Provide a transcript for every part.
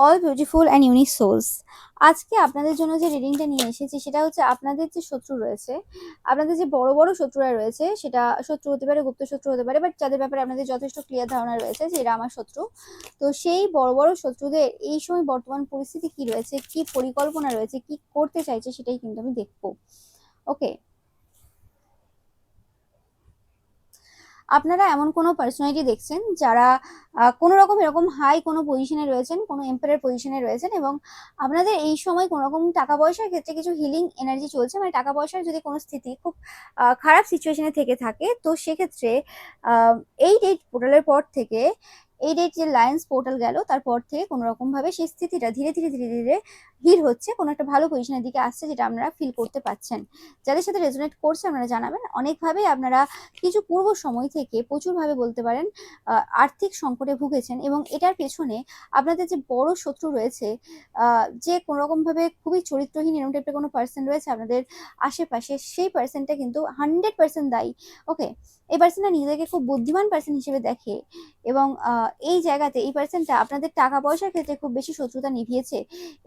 All beautiful and unique souls. আজকে আপনাদের জন্য যে রিডিংটা নিয়ে এসেছি সেটা হচ্ছে আপনাদের যে শত্রু রয়েছে, আপনাদের যে বড় বড় শত্রুরা রয়েছে, সেটা শত্রু হতে পারে, গুপ্ত শত্রু হতে পারে, বাট যাদের ব্যাপারে আপনাদের যথেষ্ট ক্লিয়ার ধারণা রয়েছে যে এরা আমার শত্রু। তো সেই বড় বড় শত্রুদের এই সময় বর্তমান পরিস্থিতি কি রয়েছে, কি পরিকল্পনা রয়েছে, কি করতে চাইছে, সেটাই কিন্তু আমি দেখবো। ওকে, আপনারা এমন কোনো পার্সোনালিটি দেখছেন যারা কোনো রকম এরকম হাই কোনো পজিশনে রয়েছেন, কোনো এম্পায়ার পজিশনে রয়েছেন, এবং আপনাদের এই সময় কোনো রকম টাকা পয়সার ক্ষেত্রে কিছু হিলিং এনার্জি চলছে। মানে টাকা পয়সার যদি কোনো স্থিতি খুব খারাপ সিচুয়েশনে থেকে থাকে, তো সেক্ষেত্রে এই ডেট পোর্টালের পর থেকে, এই ডেট যে লায়ন্স পোর্টাল গেল তারপর থেকে কোনো রকম ভাবে সেই স্থিতিটা ধীরে ধীরে ধীরে ধীরে হিল হচ্ছে, কোনো একটা ভালো পজিশনের দিকে আসছে, যেটা আপনারা ফিল করতে পাচ্ছেন। যাদের সাথে রেজোনেট করছে আপনারা জানাবেন। অনেকভাবেই আপনারা কিছু পূর্ব সময় থেকে প্রচুরভাবে বলতে পারেন আর্থিক সংকটে ভুগেছেন, এবং এটার পেছনে আপনাদের যে বড় শত্রু রয়েছে, যে কোনো রকম ভাবে খুবই চরিত্রহীন এরকম টাইপের কোনো পার্সন রয়েছে আপনাদের আশেপাশে, সেই পার্সনটা কিন্তু 100% দায়ী। ওকে, এই পার্সনটা নিজেদেরকে খুব বুদ্ধিমান পার্সন হিসেবে দেখে, এবং এই জায়গাতে এই পার্সনটা আপনাদের টাকা পয়সার ক্ষেত্রে খুব বেশি শত্রুতা নিভিয়েছে,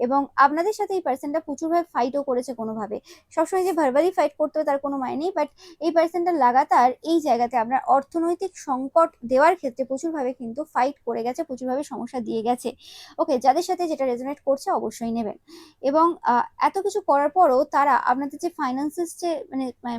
এবং আপনাদের সাথে এই পার্সনটা প্রচুরভাবে ফাইটও করেছে। কোনোভাবে সবসময় যে ভার্বালি ফাইট করতে হবে তার কোনো মানে নেই, বাট এই পার্সনটা লাগাতার এই জায়গাতে আপনার অর্থনৈতিক সংকট দেওয়ার ক্ষেত্রে প্রচুরভাবে কিন্তু ফাইট করে গেছে, প্রচুরভাবে সমস্যা দিয়ে গেছে। ওকে, যাদের সাথে যেটা রেজোনেট করছে অবশ্যই নেবেন। এবং এত কিছু করার পরও তারা আপনাদের যে ফাইন্যান্সিয়াল যে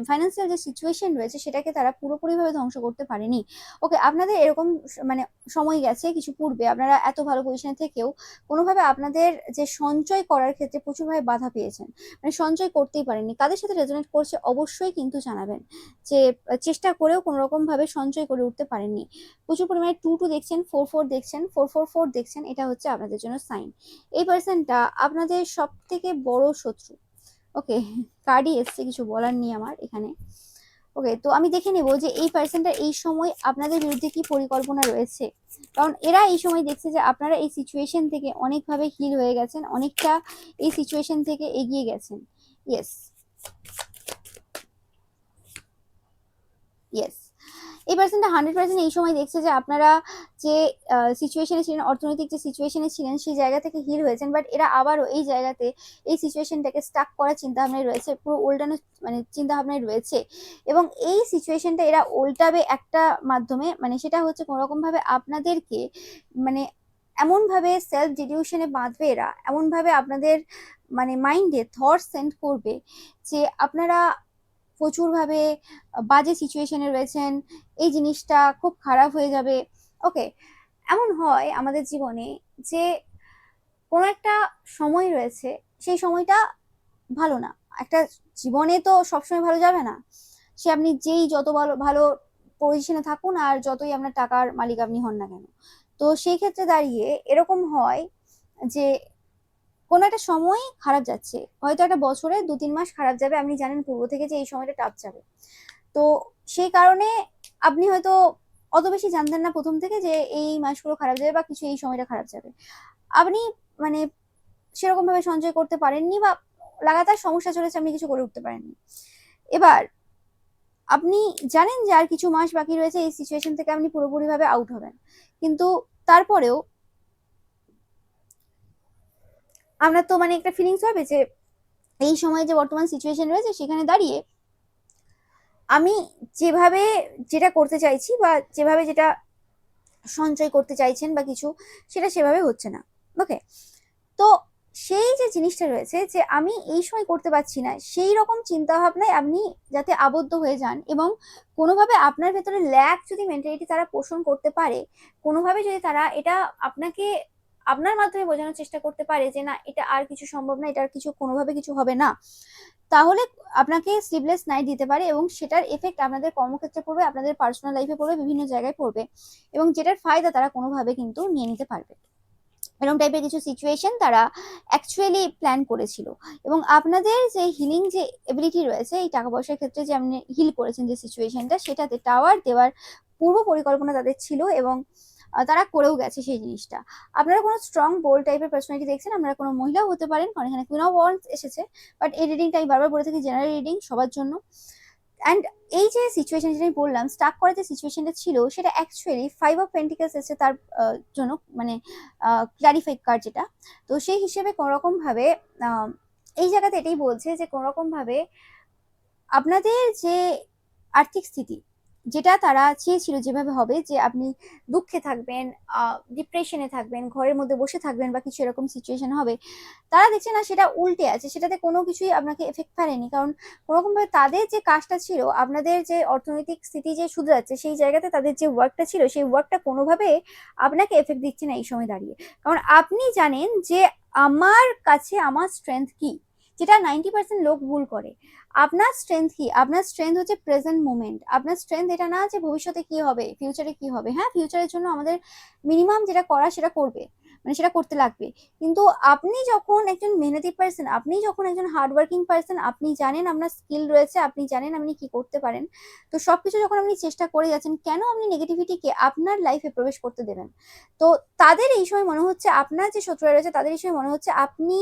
ফাইন্যান্সিয়াল যে সিচুয়েশন রয়েছে সেটাকে তারা পুরোপুরিভাবে ধ্বংস করতে পারেনি। ওকে, আপনাদের এরকম মানে সময় গেছে কিছু পূর্বে, আপনারা এত ভালো পজিশনে থেকেও কোনোভাবে আপনাদের যে সঞ্চয় করার ক্ষেত্রে প্রচুরভাবে বাধা পেয়েছেন, মানে সঞ্চয় করতেই পারেননি। কাদের সাথে রেজোনেট করছে অবশ্যই কিন্তু জানাবেন, যে চেষ্টা করেও কোনো রকম ভাবে সঞ্চয় করে উঠতে পারেননি। প্রচুর পরিমাণে 2 দেখছেন, 4 দেখছেন, 4 দেখছেন, এটা হচ্ছে আপনাদের জন্য সাইন। এই পার্সনটা আপনাদের সব থেকে বড় শত্রু। ওকে, কার্ডই এসছে, কিছু বলার নেই আমার এখানে। ওকে, তো আমি দেখে নেব যে এই পার্সনটা এই সময় আপনাদের বিরুদ্ধে কি পরিকল্পনা রয়েছে, কারণ এরা এই সময় দেখছে যে আপনারা এই সিচুয়েশন থেকে অনেকভাবে হিল হয়ে গেছেন, অনেকটা এই সিচুয়েশন থেকে এগিয়ে গেছেন। ইয়েস, ইয়েস, এই পার্সনটা 100% এই সময় দেখছে যে আপনারা যে সিচুয়েশনে ছিলেন, অর্থনৈতিক যে সিচুয়েশনে ছিলেন, সেই জায়গা থেকে হিল হয়েছেন, বাট এরা আবারও এই জায়গাতে এই সিচুয়েশনটাকে স্টাক করার চিন্তা ভাবনায় রয়েছে, পুরো উল্টানো মানে চিন্তা ভাবনায় রয়েছে। এবং এই সিচুয়েশনটা এরা উল্টাবে একটা মাধ্যমে, মানে সেটা হচ্ছে কোনো রকম ভাবে আপনাদেরকে, মানে এমন ভাবে সেলফ ডিলিউশনে বাঁধবে এরা, এমন ভাবে আপনাদের মানে মাইন্ডে থট সেন্ড করবে যে আপনারা প্রচুরভাবে বাজে সিচুয়েশনে রয়েছেন, এই জিনিসটা খুব খারাপ হয়ে যাবে। ওকে, এমন হয় আমাদের জীবনে যে কোনো একটা সময় রয়েছে, সেই সময়টা ভালো না। একটা জীবনে তো সবসময় ভালো যাবে না, সে আপনি যেই যত ভালো ভালো পজিশনে থাকুন আর যতই আপনার টাকার মালিক আপনি হন না কেন। তো সেই ক্ষেত্রে দাঁড়িয়ে এরকম হয় যে কোনো একটা সময় খারাপ যাচ্ছে, হয়তো একটা বছরে 2-3 মাস খারাপ যাবে, আপনি জানেন পূর্ব থেকে যে এই সময়টা টাফ যাবে। তো সেই কারণে আপনি হয়তো অত বেশি জানতেন না প্রথম থেকে যে এই মাসগুলো খারাপ যাবে বা কিছু এই সময়টা খারাপ যাবে। আপনি মানে সেরকম ভাবে সঞ্চয় করতে পারেননি, বা লাগাতার সমস্যা চলেছে, আপনি কিছু করে উঠতে পারেননি। এবার আপনি জানেন যে আর কিছু মাস বাকি রয়েছে, এই সিচুয়েশন থেকে আপনি পুরোপুরি ভাবে আউট হবেন, কিন্তু তারপরেও আমরা তো মানে একটা ফিলিংস হবে যে এই সময় যে বর্তমান সিচুয়েশন রয়েছে সেখানে দাঁড়িয়ে আমি যেভাবে যেটা করতে চাইছি, বা যেভাবে যেটা সঞ্চয় করতে চাইছেন বা কিছু, সেটা সেভাবে হচ্ছে না। ওকে, তো সেই যে জিনিসটা রয়েছে যে আমি এই সময় করতে পারছি না, সেই রকম চিন্তা ভাবনায় আপনি যাতে আবদ্ধ হয়ে যান, এবং কোনোভাবে আপনার ভেতরে ল্যাক যদি মেন্টালিটি তারা পোষণ করতে পারে, কোনোভাবে যদি তারা এটা আপনাকে আপনার মাধ্যমে বোঝানোর চেষ্টা করতে পারে যে না, এটা আর কিছু সম্ভব না, এটা আর কিছু কোনোভাবে কিছু হবে না, তাহলে আপনাকে স্লিপলেস নাইট দিতে পারে, এবং সেটার এফেক্ট আপনাদের কর্মক্ষেত্রে পড়বে, আপনাদের পার্সোনাল লাইফে পড়বে, বিভিন্ন জায়গায় পড়বে, এবং যেটার ফায়দা তারা কোনোভাবে কিন্তু নিয়ে নিতে পারবে। এরকম টাইপের কিছু সিচুয়েশন তারা অ্যাকচুয়ালি প্ল্যান করেছিল, এবং আপনাদের যে হিলিং যে এবিলিটি রয়েছে, এই টাকা পয়সার ক্ষেত্রে যে আপনি হিল করেছেন যে সিচুয়েশনটা, সেটাতে টাওয়ার দেওয়ার পূর্ব পরিকল্পনা তাদের ছিল, এবং তারা করেও গেছে সেই জিনিসটা। আপনারা কোনো স্ট্রং বোল্ড টাইপের পার্সোনালিটি দেখছেন, আপনারা কোনো মহিলাও হতে পারেন, কারণ এখানে কুইন অফ ওয়ান্ডস এসেছে, বাট এই রিডিংটা আমি বারবার বলে থাকি জেনারেল রিডিং সবার জন্য। অ্যান্ড এই যে সিচুয়েশন যেটা আমি বললাম, স্টাক করার যে সিচুয়েশনটা ছিল, সেটা অ্যাকচুয়ালি 5 অফ পেন্টিকলস এসেছে তার জন্য, মানে ক্লারিফাই কার্ড যেটা। তো সেই হিসেবে কোনোরকম ভাবে এই জায়গাতে এটাই বলছে যে কোনোরকম ভাবে আপনাদের যে আর্থিক স্থিতি, যেটা তারা চেয়েছিল যেভাবে হবে, যে আপনি দুঃখে থাকবেন, ডিপ্রেশনে থাকবেন, ঘরের মধ্যে বসে থাকবেন বা কিছু এরকম সিচুয়েশন হবে, তারা দেখছে না সেটা উল্টে আছে, সেটাতে কোনো কিছুই আপনাকে এফেক্ট ফেলেনি। কারণ কোনোরকমভাবে তাদের যে কাজটা ছিল, আপনাদের যে অর্থনৈতিক স্থিতি যে শুধরাচ্ছে, সেই জায়গাতে তাদের যে ওয়ার্কটা ছিল, সেই ওয়ার্কটা কোনোভাবে আপনাকে এফেক্ট দিচ্ছে না এই সময় দাঁড়িয়ে। কারণ আপনি জানেন যে আমার কাছে আমার স্ট্রেংথ কি, যেটা 90% লোক ভুল করে। আপনার স্ট্রেংথ কি? আপনার স্ট্রেংথ হচ্ছে প্রেজেন্ট মোমেন্ট। আপনার স্ট্রেংথ এটা না যে ভবিষ্যতে কি হবে, ফিউচারে কি হবে। হ্যাঁ, ফিউচারের জন্য আমাদের মিনিমাম যেটা করা সেটা করবে, মানে সেটা করতে লাগবে। কিন্তু আপনি যখন একজন মেহনতি পার্সন, আপনি যখন একজন হার্ডওয়ার্কিং পার্সন, আপনি জানেন আপনার স্কিল রয়েছে, আপনি জানেন আপনি কি করতে পারেন, তো সবকিছু যখন আপনি চেষ্টা করে যাচ্ছেন, কেন আপনি নেগেটিভিটিকে আপনার লাইফে প্রবেশ করতে দেবেন? তো তাদের এই সময় মনে হচ্ছে, আপনার যে শত্রুরা রয়েছে তাদের এই সময় মনে হচ্ছে আপনি,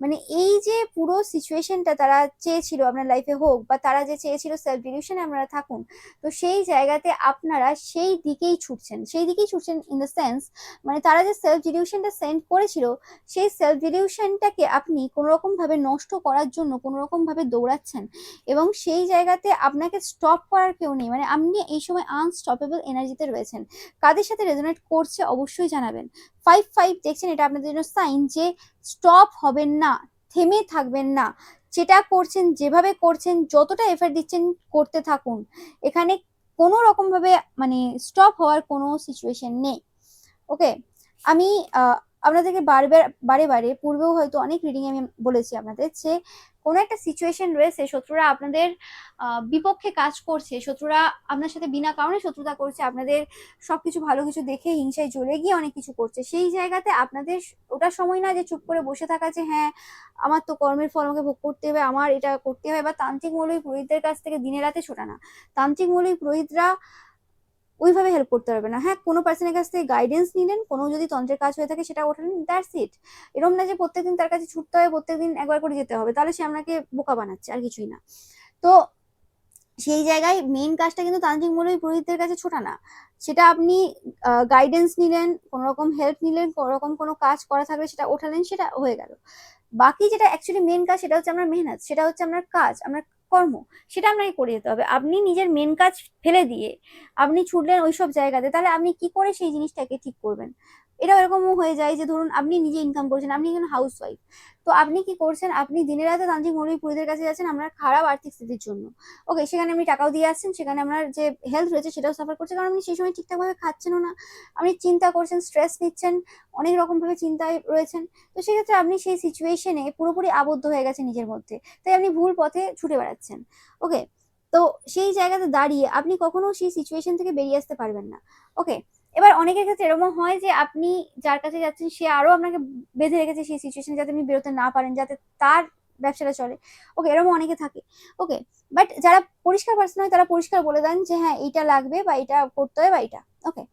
মানে এই যে পুরো সিচুয়েশনটা তারা চেয়েছিল আপনার লাইফে হোক, বা তারা যে চেয়েছিল সেলফ ডিলিউশনে আপনারা থাকুন, তো সেই জায়গাতে আপনারা সেই দিকেই ছুটছেন, সেই দিকেই ছুটছেন ইন দ্য সেন্স, মানে তারা যে সেলফ ডিলিউশনটা সেন্ড করেছিল, সেই সেলফ ডিলিউশনটাকে আপনি কোনোরকম ভাবে নষ্ট করার জন্য কোনোরকম ভাবে দৌড়াচ্ছেন, এবং সেই জায়গাতে আপনাকে স্টপ করার কেউ নেই। মানে আপনি এই সময় আনস্টপেবল এনার্জিতে রয়েছেন। কাদের সাথে রেজোনেট করছে অবশ্যই জানাবেন। 5-5 দেখছেন, এটা আপনাদের জন্য সাইন যে স্টপ হবেন না, থেমে থাকবেন না, যেটা করছেন, যেভাবে করছেন, যতটা এফর্ট দিচ্ছেন করতে থাকুন। এখানে কোনো রকম ভাবে মানে স্টপ হওয়ার কোনো সিচুয়েশন নেই। ওকে, আমি আপনাদেরকে বারে বারে পূর্বেও হয়তো অনেক রিডিং আমি বলেছি আপনাদের, যে কোনো একটা সিচুয়েশন রয়েছে, শত্রুরা আপনাদের বিপক্ষে কাজ করছে, শত্রুরা আপনার সাথে বিনা কারণে শত্রুতা করছে, আপনাদের সবকিছু ভালো কিছু দেখে হিংসায় জ্বলে গিয়ে অনেক কিছু করছে। সেই জায়গাতে আপনাদের ওটা সময় না যে চুপ করে বসে থাকা, যে হ্যাঁ আমার তো কর্মের ফল আমাকে ভোগ করতে হবে, আমার এটা করতে হবে, বা তান্ত্রিক মৌলবী পুরোহিতদের কাছ থেকে দিনে রাতে ছোটা না। তান্ত্রিক মৌলবী পুরোহিতরা ওইভাবে হেল্প করতে পারবে না। হ্যাঁ, কোনো পার্সনের কাছ থেকে গাইডেন্স নিলেন, কোনো যদি তন্ত্রের কাজ হয়ে থাকে সেটা ওঠালেন, দ্যাটস ইট। এরকম না যে প্রত্যেকদিন তার কাছে ছুটতে হবে, প্রত্যেকদিন একবার করে যেতে হবে, তাহলে সে আপনাকে বোকা বানাচ্ছে, আর কিছুই না। তো সেই জায়গায় মেইন কাজটা কিন্তু তান্ত্রিক মৌলবী পুরোহিতদের কাছে ছোটা না, সেটা আপনি গাইডেন্স নিলেন, কোনো রকম হেল্প নিলেন, কোনো রকম কোনো কাজ করা থাকলে সেটা ওঠালেন, সেটা হয়ে গেল। বাকি যেটা অ্যাকচুয়ালি মেন কাজ, সেটা হচ্ছে আপনার মেহনত, সেটা হচ্ছে আপনার কাজ, আপনার কর্ম, সেটা আপনাকে করে যেতে হবে। আপনি নিজের মেন কাজ ফেলে দিয়ে আপনি ছুটলেন ওইসব জায়গাতে, তাহলে আপনি কি করে সেই জিনিসটাকে ঠিক করবেন? এটা এরকমও হয়ে যায় যে ধরুন আপনি নিজে ইনকাম করছেন, আপনি একজন হাউস ওয়াইফ, তো আপনি কি করছেন, আপনি দিনে রাতে তান্ত্রিক মৌলবী পুরোহিতের কাছে যাচ্ছেন আপনার খারাপ আর্থিক স্থিতির জন্য। ওকে, সেখানে আপনি টাকাও দিয়ে আসছেন, সেখানে আপনার যে হেলথ রয়েছে সেটাও সাফার করছে, কারণ আপনি সেই সময় ঠিকঠাকভাবে খাচ্ছেনও না, আপনি চিন্তা করছেন, স্ট্রেস নিচ্ছেন, অনেক রকম ভাবে চিন্তায় রয়েছেন। তো সেক্ষেত্রে আপনি সেই সিচুয়েশনে পুরোপুরি আবদ্ধ হয়ে গেছেন নিজের মধ্যে, তাই আপনি ভুল পথে ছুটে বেড়াচ্ছেন। ওকে, তো সেই জায়গাতে দাঁড়িয়ে আপনি কখনো সেই সিচুয়েশন থেকে বেরিয়ে আসতে পারবেন না। ওকে, এবার অনেকের ক্ষেত্রে এরকম হয় যে আপনি যার কাছে যাচ্ছেন সে আরো আপনাকে বেঁধে রেখেছে সেই সিচুয়েশন, যাতে আপনি বেরোতে না পারেন, যাতে তার ব্যবসাটা চলে। ওকে, এরকম অনেকে থাকে। ওকে, বাট যারা পরিষ্কার পার্সন হয় তারা পরিষ্কার বলে দেন যে হ্যাঁ এইটা লাগবে, বা এটা করতে হবে, বা এটা। ওকে,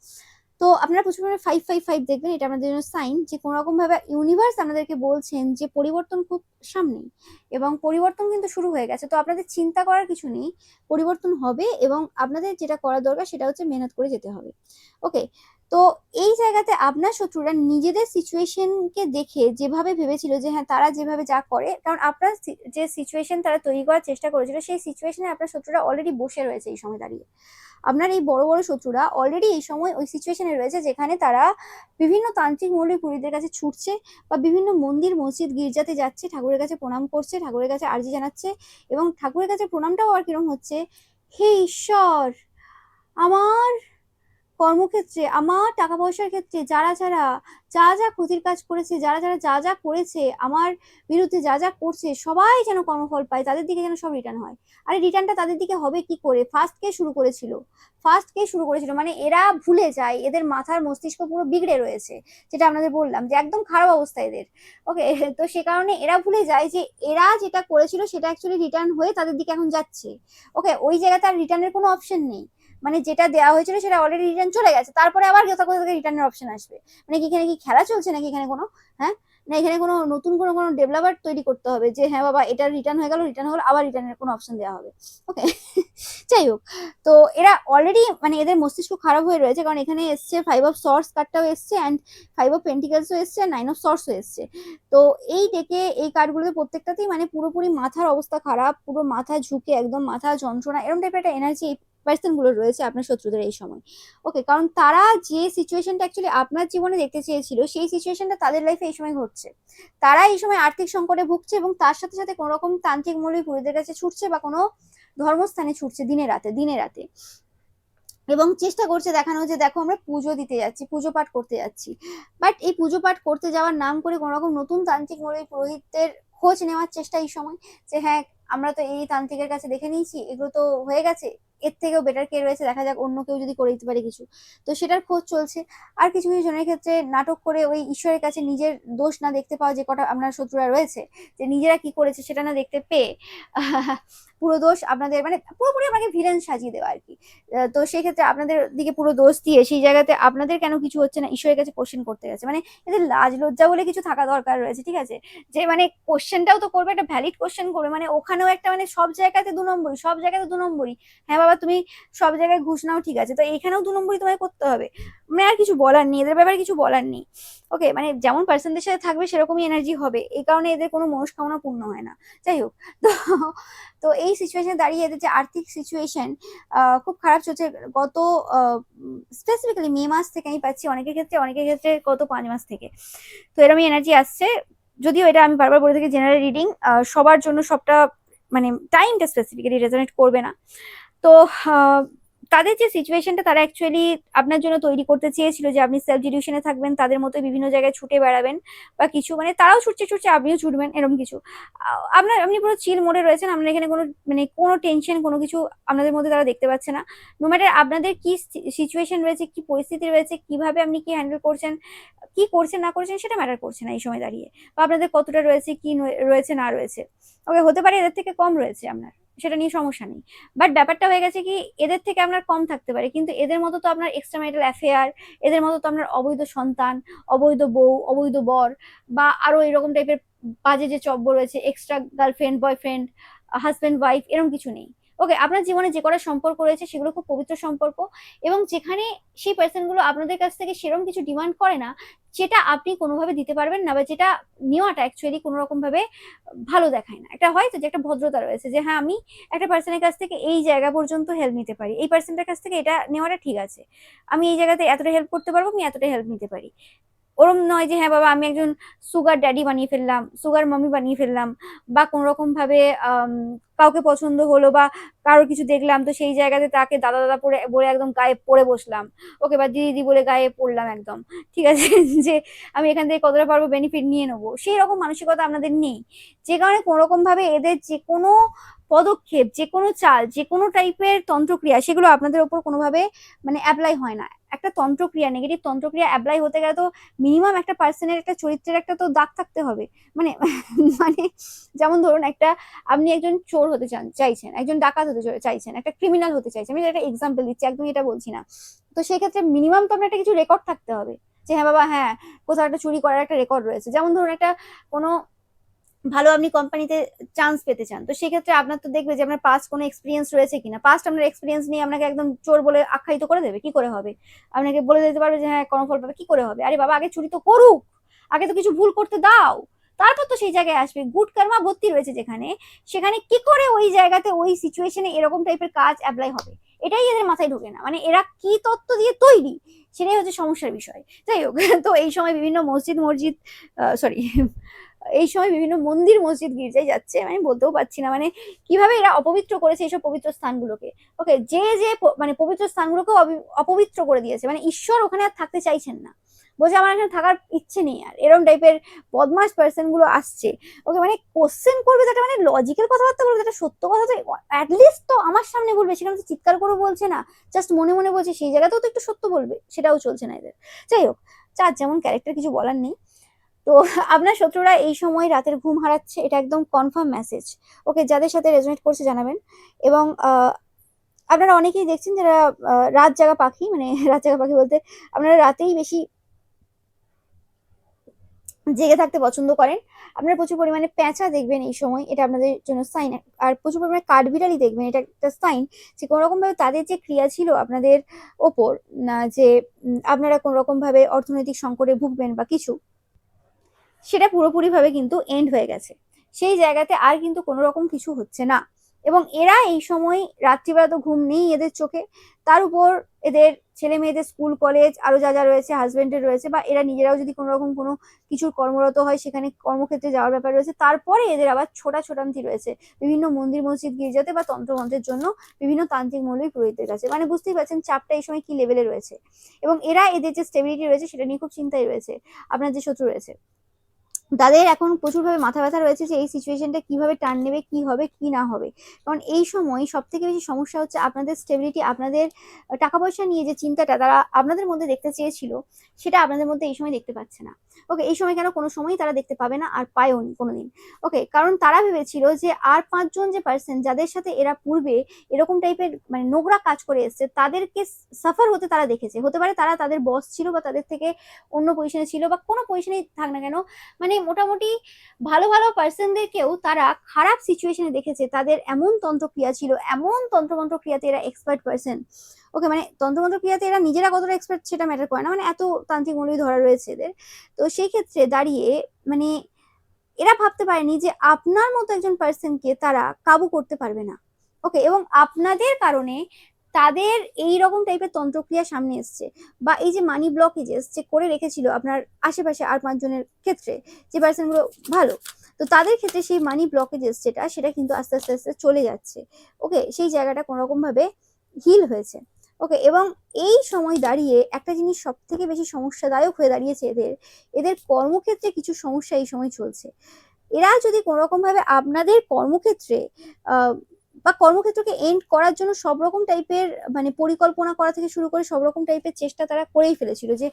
তো আপনারা প্রচুর পরিমাণে 5-5-5 দেখবেন, এটা আপনাদের জন্য সাইন যে কোনো রকম ভাবে ইউনিভার্স আপনাদেরকে বলছেন যে পরিবর্তন খুব সামনেই, এবং পরিবর্তন কিন্তু শুরু হয়ে গেছে। তো আপনাদের চিন্তা করার কিছু নেই, পরিবর্তন হবে, এবং আপনাদের যেটা করা দরকার সেটা হচ্ছে মেহনত করে যেতে হবে। ওকে, তো এই জায়গাতে আপনার শত্রুরা নিজেদের সিচুয়েশনকে দেখে যেভাবে ভেবেছিল যে হ্যাঁ তারা যেভাবে যা করে, কারণ আপনার যে সিচুয়েশন তারা তৈরি করার চেষ্টা করেছিল, সেই সিচুয়েশনে আপনার শত্রুরা অলরেডি বসে রয়েছে এই সময় দাঁড়িয়ে। আপনার এই বড় বড় শত্রুরা অলরেডি এই সময় ওই সিচুয়েশনে রয়েছে যেখানে তারা বিভিন্ন তান্ত্রিক মৌলবী পুরোহিতদের কাছে ছুটছে, বা বিভিন্ন মন্দির মসজিদ গির্জাতে যাচ্ছে, ঠাকুরের কাছে প্রণাম করছে, ঠাকুরের কাছে আর্জি জানাচ্ছে, এবং ঠাকুরের কাছে প্রণামটাও আর কিরকম হচ্ছে, হে ঈশ্বর, আমার কর্মক্ষেত্রে, আমার টাকা পয়সার ক্ষেত্রে যারা যারা যা যা ক্ষতির কাজ করেছে, যারা যারা যা যা করেছে, আমার বিরুদ্ধে যা যা করছে, সবাই যেন কর্মফল পায়, তাদের দিকে যেন সব রিটার্ন হয়। আরে রিটার্নটা তাদের দিকে হবে কি করে? ফার্স্ট কে শুরু করেছিল, মানে এরা ভুলে যায়, এদের মাথার মস্তিষ্ক পুরো বিগড়ে রয়েছে, যেটা আপনাদের বললাম যে একদম খারাপ অবস্থা এদের। ওকে, তো সে কারণে এরা ভুলে যায় যে এরা যেটা করেছিল সেটা অ্যাকচুয়ালি রিটার্ন হয়ে তাদের দিকে এখন যাচ্ছে। ওকে, ওই জায়গাতে আর রিটার্নের কোনো অপশন নেই। মানে যেটা দেওয়া হয়েছিল সেটা অলরেডি রিটার্ন চলে গেছে, তারপরে আবার কোথা থেকে রিটার্নের অপশন আসবে? মানে কি এখানে কি খেলা চলছে নাকি এখানে কোনো? হ্যাঁ, না এখানে কোনো নতুন কোনো ডেভেলপার তৈরি করতে হবে যে হ্যাঁ বাবা এটা রিটার্ন হয়ে গেল, রিটার্ন হলো আবার রিটার্নের কোনো অপশন দেওয়া হবে? ওকে। যাই হোক, তো এরা অলরেডি মানে এদের মস্তিষ্ক খারাপ হয়ে রয়েছে, কারণ এখানে এসছে 5 of Swords কার্ডটাও এসছে, অ্যান্ড 5 of Pentaclsও এসছে, 9 of Swordsও এসছে। তো এই ডেকে এই কার্ডগুলোতে প্রত্যেকটাতেই মানে পুরোপুরি মাথার অবস্থা খারাপ, পুরো মাথা ঝুঁকে একদম মাথা যন্ত্রণা, এরকম টাইপের একটা এনার্জি এই পার্সন গুলো রয়েছে আপনার শত্রুদের এই সময়। ওকে, কারণ তারা যে সিচুয়েশনটা অ্যাকচুয়ালি আপনার জীবনে দেখতে চেয়েছিল সেই সিচুয়েশনটা তাদের লাইফে এই সময় ঘটছে। তারা এই সময় আর্থিক সংকটে ভুগছে এবং তার সাথে সাথে কোনো রকম তান্ত্রিক মৌলবী পুরোহিতের কাছে ছুটছে বা কোনো ধর্মস্থানে ছুটছে দিনে রাতে দিনে রাতে, এবং চেষ্টা করছে দেখানো যে দেখো আমরা পুজো দিতে যাচ্ছি, পুজো পাঠ করতে যাচ্ছি। বাট এই পুজো পাঠ করতে যাওয়ার নাম করে কোনো রকম নতুন তান্ত্রিক মৌলবী পুরোহিতের খোঁজ নেওয়ার চেষ্টা এই সময়, যে হ্যাঁ আমরা তো এই তান্ত্রিকের কাছে দেখে নিয়েছি, এগুলো তো হয়ে গেছে, এর থেকেও বেটার কে রয়েছে, দেখা যাক অন্য কেউ যদি করে দিতে পারে কিছু। তো সেটার খোঁজ চলছে। আর কিছু কিছু জনের ক্ষেত্রে নাটক করে ওই ঈশ্বরের কাছে নিজের দোষ না দেখতে পাওয়া, যে কটা আপনার শত্রুরা রয়েছে যে নিজেরা কি করেছে সেটা না দেখতে পেয়ে পুরো দোষ আপনাদের, মানে পুরোপুরি আপনাকে ভিলেন সাজিয়ে দেওয়া আর কি। তো সেই ক্ষেত্রে আপনাদের দিকে পুরো দোষ দিয়ে সেই জায়গাতে আপনাদের কেন কিছু হচ্ছে না ঈশ্বরের কাছে কোশ্চেন করতে গেছে। মানে এদের লাজ লজ্জা বলে কিছু থাকা দরকার রয়েছে, ঠিক আছে? যে মানে কোশ্চেনটাও তো করবে, একটা ভ্যালিড কোশ্চেন করবে, মানে ওখানেও একটা মানে সব জায়গাতে 2 নম্বরই, সব জায়গাতে 2 নম্বরই। হ্যাঁ বাবা তুমি সব জায়গায় ঘুষ নাও ঠিক আছে, তো এখানেও 2 নম্বরই তোমায় করতে হবে? মানে আর কিছু বলার নেই, এদের ব্যাপারে কিছু বলার নেই। ওকে, মানে যেমন পার্সনদের সাথে থাকবে সেরকমই এনার্জি হবে, এই কারণে এদের কোনো মনস্কামনা পূর্ণ হয় না। যাই হোক, তো তো এই সিচুয়েশনে দাঁড়িয়ে এদের যে আর্থিক সিচুয়েশন খুব খারাপ চলছে গত স্পেসিফিক্যালি মে মাস থেকে আমি পাচ্ছি, অনেকের ক্ষেত্রে গত 5 মাস থেকে। তো এরকমই এনার্জি আসছে, যদিও এটা আমি বারবার বলে থাকি জেনারেল রিডিং, সবার জন্য সবটা মানে টাইমটা স্পেসিফিক্যালি রেজোনেট করবে না। তো তাদের যে সিচুয়েশনটা তারা অ্যাকচুয়ালি আপনার জন্য তৈরি করতে চেয়েছিল যে আপনি সেলফ ডিলিউশনে থাকবেন, তাদের মতো বিভিন্ন জায়গায় ছুটে বেড়াবেন বা কিছু, মানে তারাও ছুটছে ছুটছে আপনিও ছুটবেন এরকম কিছু। আপনি পুরো চিল মোডে রয়েছেন, আপনার এখানে কোনো মানে কোনো টেনশন কোনো কিছু আপনাদের মধ্যে তারা দেখতে পাচ্ছে না। নো ম্যাটার আপনাদের কি সিচুয়েশন রয়েছে, কি পরিস্থিতি রয়েছে, কিভাবে আপনি কি হ্যান্ডেল করছেন, কি করছেন না করছেন সেটা ম্যাটার করছে না এই সময় দাঁড়িয়ে, বা আপনাদের কতটা রয়েছে, কি রয়েছে না রয়েছে। ওকে, হতে পারে এদের থেকে কম রয়েছে আপনার, সেটা নিয়ে সমস্যা নেই। বাট ব্যাপারটা হয়ে গেছে কি এদের থেকে আপনার কম থাকতে পারে, কিন্তু এদের মতো তো আপনার এক্সট্রা ম্যারিটাল অ্যাফেয়ার, এদের মতো তো আপনার অবৈধ সন্তান, অবৈধ বউ, অবৈধ বর, বা আরো এরকম টাইপের বাজে যে চব্য রয়েছে, extra girlfriend boyfriend husband wife, এরকম কিছু নেই। ওকে, আপনার জীবনে যে কটা সম্পর্ক রয়েছে সেগুলো খুব পবিত্র সম্পর্ক, এবং যেখানে সেই পার্সনগুলো আপনাদের কাছ থেকে সেরকম কিছু ডিমান্ড করে না যেটা আপনি কোনোভাবে দিতে পারবেন না, বা যেটা নেওয়াটা অ্যাকচুয়ালি কোনো রকম ভাবে ভালো দেখায় না। একটা হয় তো যে একটা ভদ্রতা রয়েছে যে হ্যাঁ আমি একটা পার্সনের কাছ থেকে এই জায়গা পর্যন্ত হেল্প নিতে পারি, এই পার্সনটার কাছ থেকে এটা নেওয়াটা ঠিক আছে, আমি এই জায়গাতে এতটা হেল্প করতে পারবো, আমি এতটা হেল্প নিতে পারি। ওরম নয় যে হ্যাঁ বাবা আমি একজন সুগার ড্যাডি বানিয়ে ফেললাম, সুগার মামি বানিয়ে ফেললাম, বা কোন রকম ভাবে কাউকে পছন্দ হলো বা কারোর কিছু দেখলাম তো সেই জায়গাতে তাকে দাদা দাদা পড়ে বলে একদম গায়ে পড়ে বসলাম, ওকে, বা দিদি দিদি বলে গায়ে পড়লাম একদম, ঠিক আছে? যে আমি এখান থেকে কতটা পারবো বেনিফিট নিয়ে নেবো, সেই রকম মানসিকতা আপনাদের নেই। যে কারণে কোনো রকম ভাবে এদের যে কোনো পদক্ষেপ, যে কোনো চাল, যে কোনো টাইপের তন্ত্রক্রিয়া সেগুলো আপনাদের ওপর কোনোভাবে মানে অ্যাপ্লাই হয় না। একটা তন্ত্রক্রিয়া, নেগেটিভ তন্ত্রক্রিয়া অ্যাপ্লাই হতে গেলে তো মিনিমাম একটা পার্সনের একটা চরিত্রের একটা তো দাগ থাকতে হবে। মানে মানে যেমন ধরুন একটা, আপনি একজন চোর হতে চাইছেন, একজন ডাকাত হতে চাইছেন, একটা ক্রিমিনাল হতে চাইছেন, আমি একটা এক্সাম্পল দিচ্ছি, একদমই এটা বলছি না। তো সেই ক্ষেত্রে মিনিমাম তো আপনার একটা কিছু রেকর্ড থাকতে হবে, যে হ্যাঁ বাবা হ্যাঁ কোথাও একটা চুরি করার একটা রেকর্ড রয়েছে। যেমন ধরুন একটা কোনো ভালো আপনি কোম্পানিতে চান্স পেতে চান, তো সেক্ষেত্রে আপনার তো দেখবে যে আপনার পাস্ট কোনো এক্সপিরিয়েন্স রয়েছে কিনা, পাস্ট আপনার এক্সপিরিয়েন্স নিয়ে আপনাকে একদম চোর বলে আখ্যায়িত করে দেবে, কি করে হবে? আপনাকে বলে দিতে পারবে যে হ্যাঁ কর্মফল পাবে, কি করে হবে? আরে বাবা আগে চুরি তো করুক, আগে তো কিছু ভুল করতে দাও, তারপর তো সেই জায়গায় আসবে। গুড কর্মা ভর্তি রয়েছে যেখানে, সেখানে কি করে ওই জায়গাতে ওই সিচুয়েশনে এরকম টাইপের কাজ অ্যাপ্লাই হবে, এটাই এদের মাথায় ঢোকে না। মানে এরা কি তত্ত্ব দিয়ে তৈরি, সেটাই হচ্ছে সমস্যার বিষয়। যাই হোক, তো এই সময় বিভিন্ন মসজিদ সরি এই সময় বিভিন্ন মন্দির মসজিদ গির্জায় যাচ্ছে, আমি বলতেও পারছি না মানে কিভাবে এরা অপবিত্র করেছে এইসব পবিত্র স্থানগুলোকে। ওকে, যে যে মানে পবিত্র স্থানগুলোকে অপবিত্র করে দিয়েছে, মানে ঈশ্বর ওখানে আর থাকতে চাইছেন না, বলছে আমার এখানে থাকার ইচ্ছে নেই আর, এরকম টাইপের বদমাস পার্সন গুলো আসছে। ওকে, মানে কোশ্চেন করবে যেটা মানে লজিক্যাল কথাবার্তা বলবে, যেটা সত্য কথা তো অ্যাটলিস্ট তো আমার সামনে বলবে, সেখানে তো চিৎকার করে বলছে না, জাস্ট মনে মনে বলছে, সেই জায়গাতেও তো একটু সত্য বলবে, সেটাও চলছে না এদের। যাই হোক, যার যেমন ক্যারেক্টার, কিছু বলার নেই। তো আপনার শত্রুরা এই সময় রাতের ঘুম হারাচ্ছে, এটা একদম কনফার্ম মেসেজ। ওকে, যাদের সাথে রেজোনেট করছে জানাবেন। এবং আপনারা অনেকেই দেখছেন যারা রাত জাগা পাখি, মানে রাত জাগা পাখি বলতে আপনারা রাতেই বেশি জেগে থাকতে পছন্দ করেন। আপনারা প্রচুর পরিমাণে পেঁচা দেখবেন এই সময়, এটা আপনাদের জন্য সাইন। আর প্রচুর পরিমাণে কাঠবিড়ালি দেখবেন, এটা একটা সাইন যে কোনো রকম ভাবে তাদের যে ক্রিয়া ছিল আপনাদের ওপর, না যে আপনারা কোনো রকম ভাবে অর্থনৈতিক সংকটে ভুগবেন বা কিছু, সেটা পুরোপুরিভাবে কিন্তু এন্ড হয়ে গেছে। সেই জায়গাতে আর কিন্তু কোনো রকম কিছু হচ্ছে না। এবং এরা এই সময় রাত্রিবেলা তো ঘুম নেই এদের চোখে, তার উপর এদের ছেলে মেয়েদের স্কুল কলেজ আরো যা যা রয়েছে, হাজবেন্ডের রয়েছে, বা এরা নিজেরাও যদি কোনো রকম কোনো কিছুর কর্মরত হয় সেখানে কর্মক্ষেত্রে যাওয়ার ব্যাপার রয়েছে, তারপরে এদের আবার ছোটাছুটান্তি রয়েছে বিভিন্ন মন্দির মসজিদ গির্জাতে বা তন্ত্রমন্ত্রের জন্য বিভিন্ন তান্ত্রিক মৌলবী পুরোহিতদের কাছে। মানে বুঝতেই পারছেন চাপটা এই সময় কি লেভেলে রয়েছে। এবং এরা এদের যে স্টেবিলিটি রয়েছে সেটা নিয়ে খুব চিন্তায় রয়েছে। আপনার যে শত্রু রয়েছে তাদের এখন প্রচুরভাবে মাথা ব্যথা রয়েছে যে এই সিচুয়েশনটা কিভাবে টার্ন নেবে, কি হবে কি না হবে। কারণ এই সময় সব থেকে বেশি সমস্যা হচ্ছে আপনাদের স্টেবিলিটি, আপনাদের টাকা পয়সা নিয়ে যে চিন্তাটা তারা আপনাদের মধ্যে দেখতে চেয়েছিল সেটা আপনাদের মধ্যে এই সময় দেখতে পাচ্ছে না। ওকে, এই সময় কেন, কোনো সময়ই তারা দেখতে পাবে না, আর পায়ওনি কোনোদিন। ওকে, কারণ তারা ভেবেছিল যে আর 5জন যে পার্সন যাদের সাথে এরা পূর্বে এরকম টাইপের মানে নোংরা কাজ করে এসছে তাদেরকে সাফার হতে তারা দেখেছে। হতে পারে তারা তাদের বস ছিল বা তাদের থেকে অন্য পজিশনে ছিল বা কোনো পজিশনেই থাক না কেন, মানে মোটামুটি ভালো ভালো পার্সনদেরকেও তারা খারাপ সিচুয়েশনে দেখেছে। তাদের এমন তন্ত্রক্রিয়া ছিল, এমন তন্ত্রমন্ত্র ক্রিয়াতে এরা এক্সপার্ট পার্সন। ওকে, মানে তন্ত্রমন্ত্র ক্রিয়াতে এরা নিজেরা কতটা এক্সপার্ট সেটা ম্যাটার করে না, মানে এত তান্ত্রিক মৌলবি ধরা রয়েছে এদের। তো সেই ক্ষেত্রে দাঁড়িয়ে মানে এরা ভাবতে পারেনি যে আপনার মতো একজন পার্সনকে তারা কাবু করতে পারবে না। ওকে, এবং আপনাদের কারণে তাদের এই রকম টাইপের তন্ত্রক্রিয়া সামনে এসছে, বা এই যে মানি ব্লকেজেস যে করে রেখেছিল আপনার আশেপাশে আর 5জনের ক্ষেত্রে, যে পার্সনগুলো ভালো, তো তাদের ক্ষেত্রে সেই মানি ব্লকেজেস সেটা কিন্তু আস্তে আস্তে আস্তে চলে যাচ্ছে। ওকে, সেই জায়গাটা কোনো রকম ভাবে হিল হয়েছে। ওকে, এবং এই সময় দাঁড়িয়ে একটা জিনিস সব থেকে বেশি সমস্যাদায়ক হয়ে দাঁড়িয়েছে এদের, এদের কর্মক্ষেত্রে কিছু সমস্যা এই সময় চলছে। এরা যদি কোনো রকম ভাবে আপনাদের কর্মক্ষেত্রে বা কর্মক্ষেত্রকে এন্ড করার জন্য সব রকম টাইপের মানে পরিকল্পনা করা থেকে শুরু করে সব রকম টাইপের চেষ্টা তারা করেই ফেলেছিল যে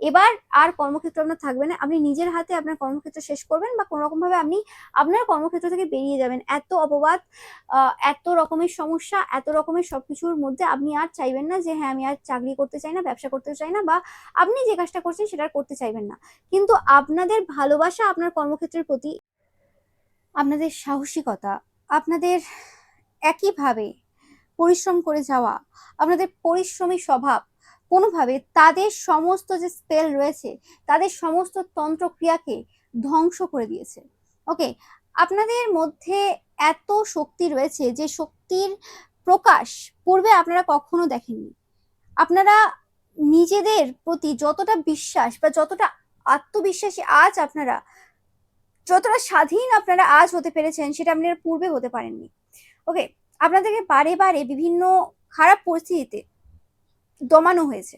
এবার আর কর্মক্ষেত্র আপনার থাকবে না, আপনি নিজের হাতে আপনার কর্মক্ষেত্র শেষ করবেন বা কোনো রকম ভাবে আপনি আপনার কর্মক্ষেত্র থেকে বেরিয়ে যাবেন। এত অপবাদ, এত রকমের সমস্যা, এত রকমের সবকিছুর মধ্যে আপনি আর চাইবেন না যে হ্যাঁ আমি আর চাকরি করতে চাই না, ব্যবসা করতে চাই না, বা আপনি যে কাজটা করছেন সেটা করতে চাইবেন না। কিন্তু আপনাদের ভালোবাসা আপনার কর্মক্ষেত্রের প্রতি, আপনাদের সাহসিকতা, আপনাদের একইভাবে পরিশ্রম করে যাওয়া, আপনাদের পরিশ্রমী স্বভাব কোনোভাবে তাদের সমস্ত যে স্পেল রয়েছে, তাদের সমস্ত তন্ত্রক্রিয়াকে ধ্বংস করে দিয়েছে। ওকে, আপনাদের মধ্যে এত শক্তি রয়েছে যে শক্তির প্রকাশ পূর্বে আপনারা কখনো দেখেননি। আপনারা নিজেদের প্রতি যতটা বিশ্বাস বা যতটা আত্মবিশ্বাসী আজ আপনারা, যতটা স্বাধীন আপনারা আজ হতে পেরেছেন সেটা আপনারা পূর্বে হতে পারেননি। ওকে, আপনাদেরকে বারে বারে বিভিন্ন খারাপ পরিস্থিতিতে দমানো হয়েছে।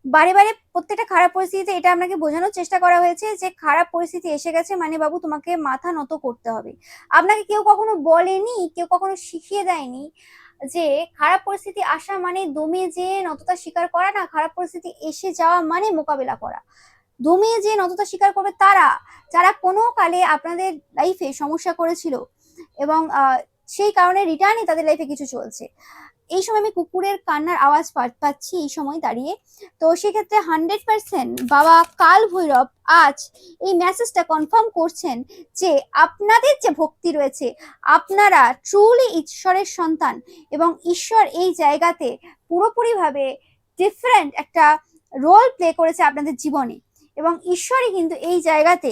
বারে বারে প্রত্যেকটা খারাপ পরিস্থিতিতে এটা আপনাকে বোঝানোর চেষ্টা করা হয়েছে যে খারাপ পরিস্থিতি এসে গেছে মানে বাবু তোমাকে মাথা নত করতে হবে। আপনাকে কেউ কখনো বলেনি, কেউ কখনো শিখিয়ে দেয়নি যে খারাপ পরিস্থিতি আসা মানে দমে যে নততা স্বীকার করা না, খারাপ পরিস্থিতি এসে যাওয়া মানে মোকাবেলা করা। দমে যে নততা স্বীকার করবে তারা, যারা কোনো কালে আপনাদের লাইফে সমস্যা করেছিল এবং সেই কারণে রিটার্নই তাদের লাইফে কিছু চলছে। এই সময় আমি কুকুরের কান্নার আওয়াজ পাচ্ছি এই সময় দাঁড়িয়ে। তো সেক্ষেত্রে 100% বাবা কাল ভৈরব আজ এই মেসেজটা কনফার্ম করছেন যে আপনাদের যে ভক্তি রয়েছে, আপনারা ট্রুলি ঈশ্বরের সন্তান, এবং ঈশ্বর এই জায়গাতে পুরোপুরিভাবে ডিফারেন্ট একটা রোল প্লে করেছে আপনাদের জীবনে। এবং ঈশ্বরই কিন্তু এই জায়গাতে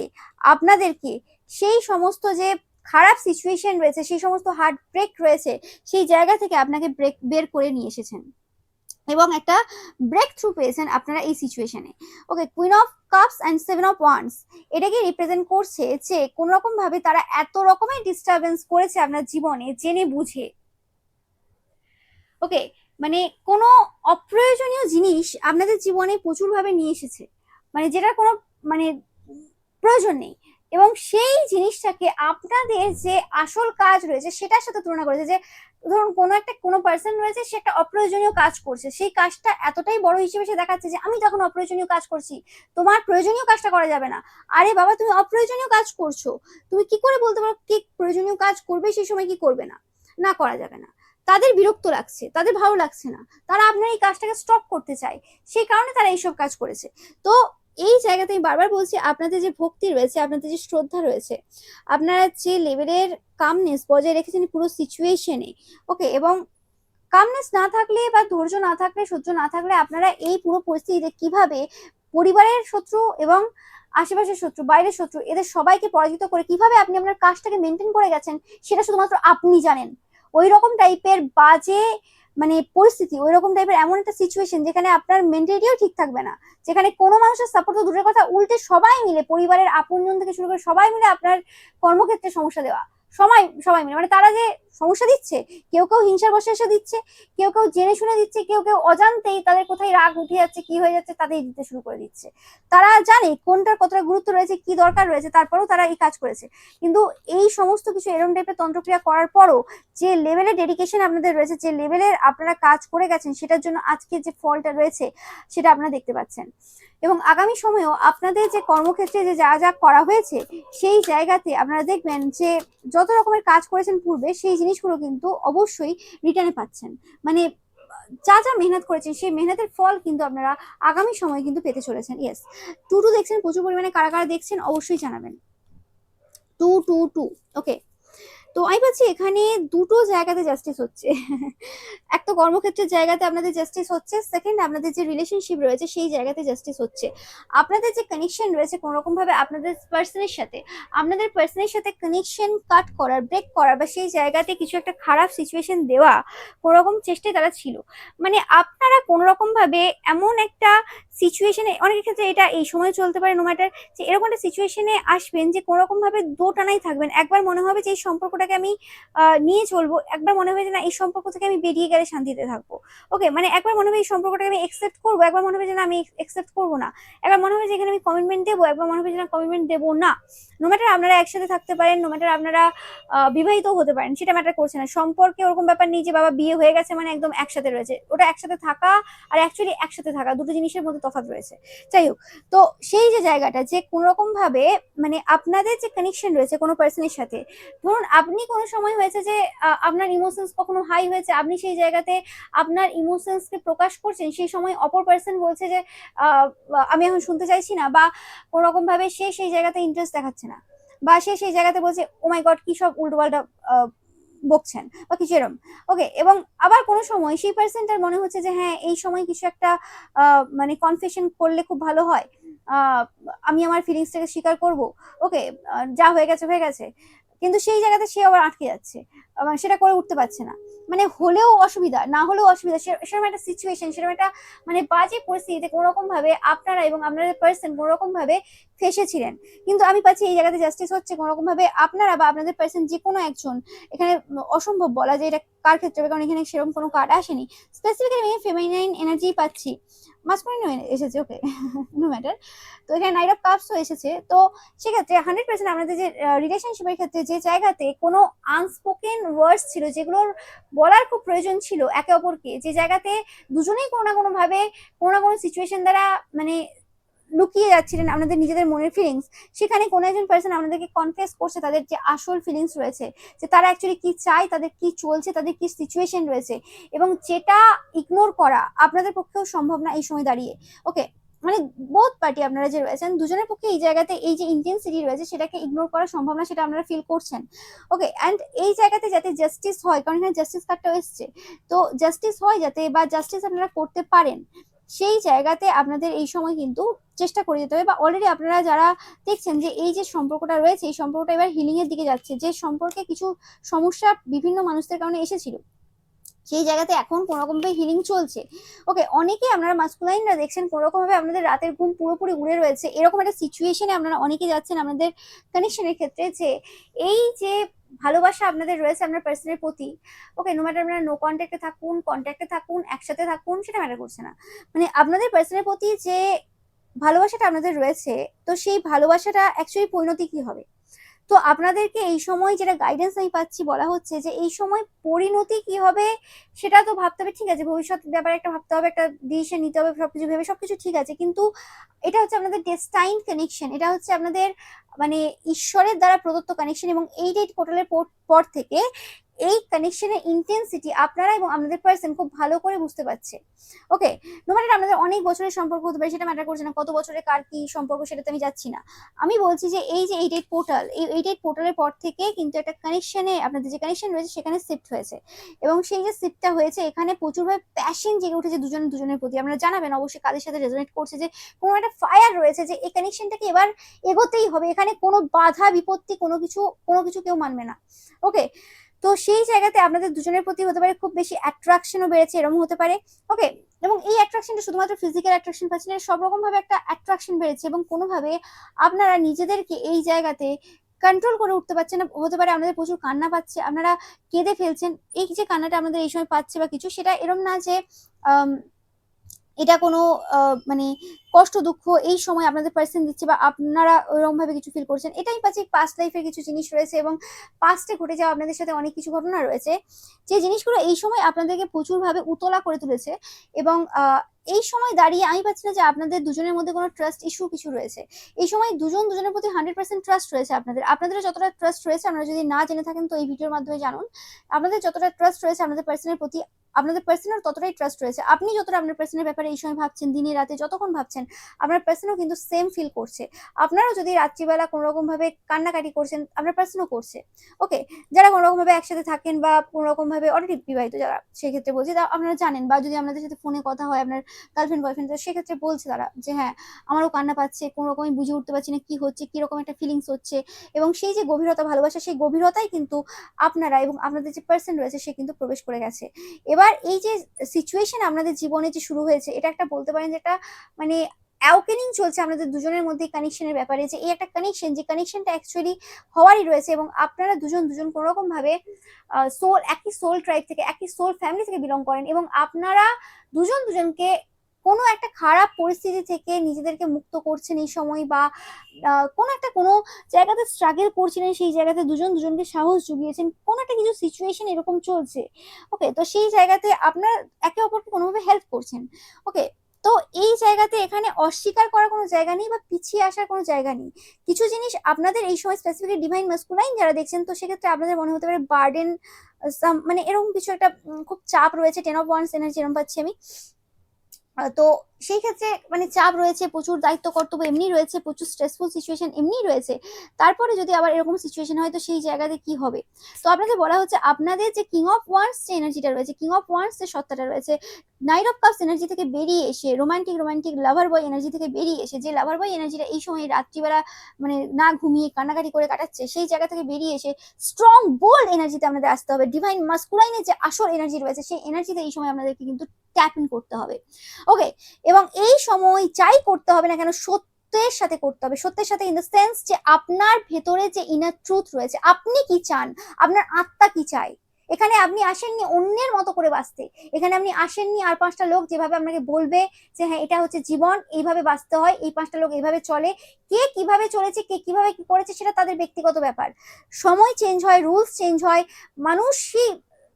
আপনাদেরকে সেই সমস্ত যে খারাপ সিচুয়েশন রয়েছে, সেই সমস্ত হার্ট ব্রেক রয়েছে, সেই জায়গা থেকে আপনাকে বের করে নিয়ে এসেছেন এবং একটা ব্রেক থ্রু পেয়েছেন আপনারা এই সিচুয়েশনে। Okay, queen of cups and 7 of wands এটাকে রিপ্রেজেন্ট করছে যে কোন রকম ভাবে তারা এত রকমের ডিস্টারবেন্স করেছে আপনার জীবনে জেনে বুঝে। ওকে, মানে কোনো অপ্রয়োজনীয় জিনিস আপনাদের জীবনে প্রচুর ভাবে নিয়ে এসেছে, মানে যেটার কোনো মানে প্রয়োজন নেই, এবং সেই জিনিসটাকে আপনাদের যে আসল কাজ রয়েছে সেটার সাথে তুলনা করেছে। যে ধরুন কোনো পার্সন রয়েছে, সে একটা অপ্রয়োজনীয় কাজ করছে, সেই কাজটা এতটাই বড় হিসেবে সে দেখাচ্ছে যে আমি তখন অপ্রয়োজনীয় কাজ করছি, তোমার প্রয়োজনীয় কাজটা করা যাবে না। আরে বাবা, তুমি অপ্রয়োজনীয় কাজ করছো, তুমি কি করে বলতে পারো কি প্রয়োজনীয় কাজ করবে সেই সময় কি করবে না, না করা যাবে না। তাদের বিরক্ত লাগছে, তাদের ভালো লাগছে না, তারা আপনার এই কাজটাকে স্টপ করতে চায়, সেই কারণে তারা এইসব কাজ করেছে। তো এই জায়গাতে আমি বারবার বলছি, আপনাদের যে ভক্তি রয়েছে, আপনাদের যে শ্রদ্ধা রয়েছে, আপনারা যে লেভেলের কামনেস বজায় রেখেছেন পুরো সিচুয়েশনে, ওকে, এবং কামনেস না থাকলে বা ধৈর্য না থাকলে, সহ্য না থাকলে আপনারা এই পুরো পরিস্থিতিতে কিভাবে পরিবারের শত্রু এবং আশেপাশের শত্রু, বাইরের শত্রু, এদের সবাইকে পরাজিত করে কিভাবে আপনি আপনার কাজটাকে মেনটেন করে গেছেন, সেটা শুধুমাত্র আপনি জানেন। ওই রকম টাইপের বাজে মানে পরিস্থিতি, ওই রকম টাইপের এমন একটা সিচুয়েশন যেখানে আপনার মেন্টালিটিও ঠিক থাকবে না, যেখানে কোনো মানুষের সাপোর্ট তো দূরের কথা, উল্টে সবাই মিলে, পরিবারের আপনজন থেকে শুরু করে সবাই মিলে আপনার কর্মক্ষেত্রে সমস্যা দেওয়া, সবাই সবাই মিলে, মানে তারা যে সমস্যা দিচ্ছে, কেউ কেউ হিংসার বশে এসে দিচ্ছে, কেউ কেউ জেনে শুনে দিচ্ছে, কেউ কেউ অজান্তেই তাদের কোথায় রাগ উঠে যাচ্ছে, কি হয়ে যাচ্ছে তাদের দিতে শুরু করে দিচ্ছে। তারা জানে কোনটার কতটা গুরুত্ব রয়েছে, কি দরকার রয়েছে, তারপরেও তারা এই কাজ করেছে। কিন্তু এই সমস্ত কিছু এরকম টাইপের তন্ত্রক্রিয়া করার পরও যে লেভেলে ডেডিকেশন আপনাদের রয়েছে, যে লেভেলের আপনারা কাজ করে গেছেন, সেটার জন্য আজকে যে ফলটা রয়েছে সেটা আপনারা দেখতে পাচ্ছেন। এবং আগামী সময়েও আপনাদের যে কর্মক্ষেত্রে যে যা যা করা হয়েছে, সেই জায়গাতে আপনারা দেখবেন যে যত রকমের কাজ করেছেন পূর্বে, সেই জিনিসগুলো কিন্তু অবশ্যই রিটার্নে পাচ্ছেন। মানে যা যা মেহনত করেছেন, সেই মেহনতের ফল কিন্তু আপনারা আগামী সময়ে কিন্তু পেতে চলেছেন। ইয়েস, 2 দেখছেন প্রচুর পরিমাণে, কারা কারা দেখছেন অবশ্যই জানাবেন। 2 ওকে। তো আমি পাচ্ছি এখানে দুটো জায়গাতে জাস্টিস হচ্ছে। এক তো কর্মক্ষেত্রের জায়গাতে আপনাদের জাস্টিস হচ্ছে, সেকেন্ড আপনাদের যে রিলেশনশিপ রয়েছে সেই জায়গাতে জাস্টিস হচ্ছে। আপনাদের যে কানেকশন রয়েছে কোনো রকম ভাবে আপনাদের পার্সনের সাথে কানেকশন কাট করার, ব্রেক করার, বা সেই জায়গাতে কিছু একটা খারাপ সিচুয়েশন দেওয়া, কোনো রকম চেষ্টায় তারা ছিল। মানে আপনারা কোনো রকম ভাবে এমন একটা সিচুয়েশনে, অনেকের ক্ষেত্রে এটা এই সময় চলতে পারে, নো ম্যাটার, যে এরকম একটা সিচুয়েশনে আসবেন যে কোনো রকম ভাবে দোটানাই থাকবেন। একবার মনে হবে যে এই সম্পর্কটাকে আমি নিয়ে চলবো, একবার মনে হবে যে না এই সম্পর্ক থেকে আমি বেরিয়ে গেলে শান্তিতে থাকবো, ওকে, মানে একবার মনে হবে এই সম্পর্কটাকে আমি একসেপ্ট করবো, একবার মনে হবে যে না আমি একসেপ্ট করবো না, একবার মনে হবে যে এখানে আমি কমিটমেন্ট দেবো, একবার মনে হবে যে না কমিটমেন্ট দেবো না। নো ম্যাটার আপনারা একসাথে থাকতে পারেন, নো ম্যাটার আপনারা বিবাহিত হতে পারেন, সেটা ম্যাটার করছে না। সম্পর্কে ওরকম ব্যাপার নেই যে বাবা বিয়ে হয়ে গেছে মানে একদম একসাথে রয়েছে, ওটা একসাথে থাকা আর অ্যাকচুয়ালি একসাথে থাকা দুটো জিনিসের মধ্যে তফাৎ রয়েছে। যাই হোক, তো সেই যে জায়গাটা যে কোনো রকম ভাবে মানে আপনাদের যে কানেকশন রয়েছে কোনো পার্সনের সাথে, ধরুন আপনি কোনো সময় হয়েছে যে আপনার ইমোশনস কখনো হাই হয়েছে, আপনি সেই জায়গাতে আপনার ইমোশনসকে প্রকাশ করছেন, সেই সময় অপর পার্সন বলছে যে আমি এখন শুনতে চাইছি না, বা কোনো রকম ভাবে সে সেই জায়গাতে ইন্টারেস্ট দেখাচ্ছে না, বা সে সেই জায়গাতে বলছে ও মাই গড কি সব উল্টোপাল্টা বকছেন বা কিছু এরকম, ওকে। এবং আবার কোনো সময় সেই পার্সনটার মনে হচ্ছে যে হ্যাঁ এই সময় কিছু একটা মানে কনফেশন করলে খুব ভালো হয়, আমি আমার ফিলিংসটাকে স্বীকার করব, ওকে, যা হয়ে গেছে হয়ে গেছে, কিন্তু সেই জায়গাতে সে আবার আটকে যাচ্ছে, সেটা করে উঠতে পারছে না। মানে হলেও অসুবিধা, না হলেও অসুবিধা, সেরকম একটা সিচুয়েশন, সেরকম একটা মানে বাজে পরিস্থিতিতে কোনো রকম ভাবে আপনারা এবং আপনাদের পার্সন কোনো রকম ভাবে ফেসেছিলেন। কিন্তু আমি পাচ্ছি এই জায়গাতে জাস্টিস হচ্ছে, কোনো রকম ভাবে আপনারা বা আপনাদের পার্সন যে কোনো একজন, এখানে অসম্ভব বলা যে এটা কার ক্ষেত্রে হবে, কারণ এখানে সেরকম কোনো কার্ড আসেনি, স্পেসিফিক্যালি আমি ফেমিনাইন এনার্জি পাচ্ছি, মাস্কুলিনও এসেছে, ওকে, নো ম্যাটার। তো এখানে নাইট অফ কাপসও এসেছে। তো সেক্ষেত্রে 100% আপনাদের যে রিলেশনশিপের ক্ষেত্রে যে জায়গাতে কোনো আনস্পোকেন ওয়ার্ডস ছিল, যেগুলোর বলার খুব প্রয়োজন ছিল একে অপরকে, যে জায়গাতে দুজনেই কোনো না কোনো ভাবে কোনো না কোনো সিচুয়েশন দ্বারা মানে লুকিয়ে যাচ্ছিলেন আপনাদের নিজেদের মনের ফিলিংস, সেখানে কোনো একজন পার্সন আপনাদেরকে কনফেস করছে তাদের যে আসল ফিলিংস রয়েছে, যে তারা অ্যাকচুয়ালি কি চায়, তাদের কি চলছে, তাদের কি সিচুয়েশন রয়েছে, এবং যেটা ইগনোর করা আপনাদের পক্ষেও সম্ভব না এই সময় দাঁড়িয়ে, ওকে। মানে বোথ পার্টি আপনারা যে রয়েছেন দুজনের পক্ষে এই জায়গাতে এই যে ইন্টেন্সিটি রয়েছে সেটাকে ইগনোর করা সম্ভব না, সেটা আপনারা ফিল করছেন, ওকে। অ্যান্ড এই জায়গাতে যাতে জাস্টিস হয়, কারণ এখানে জাস্টিস কার্ডটাও এসছে, তো জাস্টিস হয় যাতে, বা জাস্টিস আপনারা করতে পারেন, সেই জায়গাতে আপনাদের এই সময় কিন্তু চেষ্টা করে যেতে হবে, বা অলরেডি আপনারা যারা দেখছেন যে এই যে সম্পর্কটা রয়েছে, এই সম্পর্কটা এবার হিলিং এর দিকে যাচ্ছে, যে সম্পর্কে কিছু সমস্যা বিভিন্ন মানুষদের কারণে এসেছিল, সেই জায়গাতে এখন কোনো রকম ভাবে হিলিং চলছে, ওকে। অনেকে আপনারা মাস্কুলাইনরা দেখছেন কোনো রকম ভাবে আপনাদের রাতের ঘুম পুরোপুরি উড়ে রয়েছে, এরকম একটা সিচুয়েশনে আপনারা অনেকে যাচ্ছেন আপনাদের কানেকশনের ক্ষেত্রে, যে এই যে ভালোবাসা আপনাদের রয়েছে আপনার পার্সনের প্রতি, ওকে, নো ম্যাটার আপনারা নো কন্ট্যাক্টে থাকুন, কন্ট্যাক্টে থাকুন, একসাথে থাকুন, সেটা ম্যাটার করছে না, মানে আপনাদের পার্সনের প্রতি যে ভালোবাসাটা আপনাদের রয়েছে, তো সেই ভালোবাসাটা অ্যাকচুয়ালি পরিণতি কি হবে। তো আপনাদেরকে এই সময় যেটা গাইডেন্স আমি পাচ্ছি, বলা হচ্ছে যে এই সময় পরিণতি কি হবে সেটা তো ভাবতে হবে, ঠিক আছে, ভবিষ্যৎ ব্যাপারে একটা ভাবতে হবে, একটা ডিসিশন নিতে হবে, সবকিছু ভেবে সবকিছু ঠিক আছে, কিন্তু এটা হচ্ছে আপনাদের ডেস্টাইন কানেকশন, এটা হচ্ছে আপনাদের মানে ঈশ্বরের দ্বারা প্রদত্ত কানেকশন, এবং এই ডেট পোর্টালের পর থেকে এই কানেকশনের ইন্টেন্সিটি আপনারা এবং আপনাদের পার্সন খুব ভালো করে বুঝতে পারছে। ওকে, নো ম্যাটার আপনাদের অনেক বছরের সম্পর্ক হতে পারে, সেটা ম্যাটার করছে না, কত বছরের কার কি সম্পর্ক সেটাতে আমি যাচ্ছি না। আমি বলছি যে এই যে 88 পোর্টাল, এই 88 পোর্টালের পর থেকে কিন্তু একটা কানেকশনে আপনাদের যে কানেকশন রয়েছে সেখানে শিফট হয়েছে, এবং সেই যে শিফটটা হয়েছে এখানে প্রচুরভাবে প্যাশন জেগে উঠেছে দুজন দুজনের প্রতি। আপনারা জানাবেন অবশ্যই কাদের সাথে রেজোনেট করছে, যে কোনো একটা ফায়ার রয়েছে, যে এই কানেকশনটাকে এবার এগোতেই হবে, এখানে কোনো বাধা বিপত্তি কোনো কিছু কেউ মানবে না। ওকে, তো সেই জায়গাতে আপনাদের দুজনের প্রতি হতে পারে খুব বেশি অ্যাট্রাকশনও বেড়েছে, এরকম হতে পারে। ওকে, এবং এই অ্যাট্রাকশনটা শুধুমাত্র ফিজিক্যাল অ্যাট্রাকশন পাচ্ছেন না, সব রকম ভাবে একটা অ্যাট্রাকশন বেড়েছে, এবং কোনোভাবে আপনারা নিজেদেরকে এই জায়গাতে কন্ট্রোল করে উঠতে পারছেন না। হতে পারে আপনাদের প্রচুর কান্না পাচ্ছে, আপনারা কেঁদে ফেলছেন। এই যে কান্নাটা আমাদের এই সময় পাচ্ছে বা কিছু, সেটা এরম না যে এটা কোনো মানে কষ্ট দুঃখ এই সময় আপনাদের পার্সন দিচ্ছে বা আপনারা ওইরকম ভাবে কিছু ফিল করছেন, এটাই পাচ্ছি পাস্ট লাইফের কিছু জিনিস রয়েছে, এবং পাস্টে ঘটে যাওয়া আপনাদের সাথে অনেক কিছু ঘটনা রয়েছে, যে জিনিসগুলো এই সময় আপনাদেরকে প্রচুরভাবে উতলা করে তুলেছে। এবং এই সময় দাঁড়িয়ে আমি পাচ্ছি না যে আপনাদের দুজনের মধ্যে কোনো ট্রাস্ট ইস্যু কিছু রয়েছে। এই সময় দুজন দুজনের প্রতি 100% ট্রাস্ট রয়েছে আপনাদের যতটা ট্রাস্ট রয়েছে, আপনারা যদি না জেনে থাকেন তো এই ভিডিওর মাধ্যমে জানুন। আপনাদের যতটা ট্রাস্ট রয়েছে আপনাদের পার্সনের প্রতি, আপনাদের পার্সনের ততটাই ট্রাস্ট রয়েছে। আপনি যতটা আপনার পার্সনের ব্যাপারে এই সময় ভাবছেন, দিনে রাতে যতক্ষণ ভাবছেন, আপনার পার্সনও কিন্তু সেম ফিল করছে। আপনারাও যদি রাত্রিবেলা কোনো রকম ভাবে কান্নাকাটি করছেন, আপনার পার্সনও করছে। ওকে, যারা কোনো রকম ভাবে একসাথে থাকেন বা কোনো রকম ভাবে অলরেডি বিবাহিত যারা, সেক্ষেত্রে বলছি আপনারা জানেন, বা যদি আপনাদের সাথে ফোনে কথা হয় আপনার গার্লফ্রেন্ড বয়ফ্রেন্ড, সেক্ষেত্রে বলছে তারা যে হ্যাঁ আমারও কান্না পাচ্ছে, কোনো রকমই বুঝে উঠতে পারছি না কি হচ্ছে, কিরকম একটা ফিলিংস হচ্ছে। এবং সেই যে গভীরতা ভালোবাসা, সেই গভীরতাই কিন্তু আপনারা এবং আপনাদের যে পার্সন রয়েছে সে কিন্তু প্রবেশ করে গেছে। এবার এই যে সিচুয়েশন আপনাদের জীবনে যে শুরু হয়েছে, এটা একটা বলতে পারেন যে একটা মানে অ্যাওকেনিং চলছে আপনাদের দুজনের মধ্যে কানেকশনের ব্যাপারে, যে এই একটা কানেকশন, যে কানেকশনটা অ্যাকচুয়ালি হওয়ারই রয়েছে, এবং আপনারা দুজন কোনো রকম ভাবে একই সোল ট্রাইব থেকে, একই সোল ফ্যামিলি থেকে বিলং করেন, এবং আপনারা দুজনকে কোনো একটা খারাপ পরিস্থিতি থেকে নিজেদেরকে মুক্ত করছেন এই সময়, বা কোনো জায়গাতে স্ট্রাগল করছিলেন, সেই জায়গাতে দুজনকে সাহস জুগিয়েছেন, কোনো একটা কিছু সিচুয়েশন এরকম চলছে। ওকে, তো সেই জায়গাতে আপনার একে অপরকে কোনোভাবে হেল্প করছেন। ওকে, তো এই জায়গাতে এখানে অস্বীকার করার কোনো জায়গা নেই বা পিছিয়ে আসার কোনো জায়গা নেই। কিছু জিনিস আপনাদের এই সময় স্পেসিফিকলি ডিভাইন মাস্কুলাইন যারা দেখছেন, তো সেক্ষেত্রে আপনাদের মনে হতে পারে বার্ডেন, মানে এরকম কিছু একটা খুব চাপ রয়েছে, 10 of Wands এনার্জি এরকম পাচ্ছি আমি। তো সেই ক্ষেত্রে মানে চাপ রয়েছে, প্রচুর দায়িত্ব কর্তব্য এমনি রয়েছে, প্রচুর স্ট্রেসফুল সিচুয়েশন এমনি রয়েছে। তারপরে যদি আবার এরকম সিচুয়েশন হয় তো সেই জায়গাতে কি হবে? তো আপনাদের বলা হচ্ছে আপনাদের যে কিং অফ ওয়ান্স যে এনার্জিটা রয়েছে, কিং অফ ওয়ান্স যে সত্তাটা রয়েছে, নাইট অফ কাপস এনার্জি থেকে বেরিয়ে এসে, রোমান্টিক লাভার বয় এনার্জি থেকে বেরিয়ে এসে, যে লাভার বয় এনার্জিটা এই সময় রাত্রিবেলা মানে না ঘুমিয়ে কান্নাকাটি করে কাটাচ্ছে, সেই জায়গা থেকে বেরিয়ে এসে স্ট্রং বোল্ড এনার্জিতে আপনাদের আসতে হবে। ডিভাইন মাস্কুলাইনের যে আসল এনার্জি রয়েছে সেই এনার্জিতে এই সময় আপনাদেরকে কিন্তু ট্যাপ ইন করতে হবে। ওকে, এবং এই সময় যাই করতে হবে না কেন সত্যের সাথে করতে হবে। সত্যের সাথে ইন দ্য সেন্স যে আপনার ভেতরে যে ইনার ট্রুথ রয়েছে, আপনি কি চান, আপনার আত্মা কি চায়। এখানে আপনি আসেননি অন্যের মতো করে বাঁচতে, এখানে আপনি আসেননি আর 5টা লোক যেভাবে আপনাকে বলবে যে হ্যাঁ এটা হচ্ছে জীবন, এইভাবে বাঁচতে হয়, এই 5টা লোক এইভাবে চলে। কে কিভাবে চলেছে, কে কিভাবে কি করেছে সেটা তাদের ব্যক্তিগত ব্যাপার। সময় চেঞ্জ হয়, রুলস চেঞ্জ হয়, মানুষই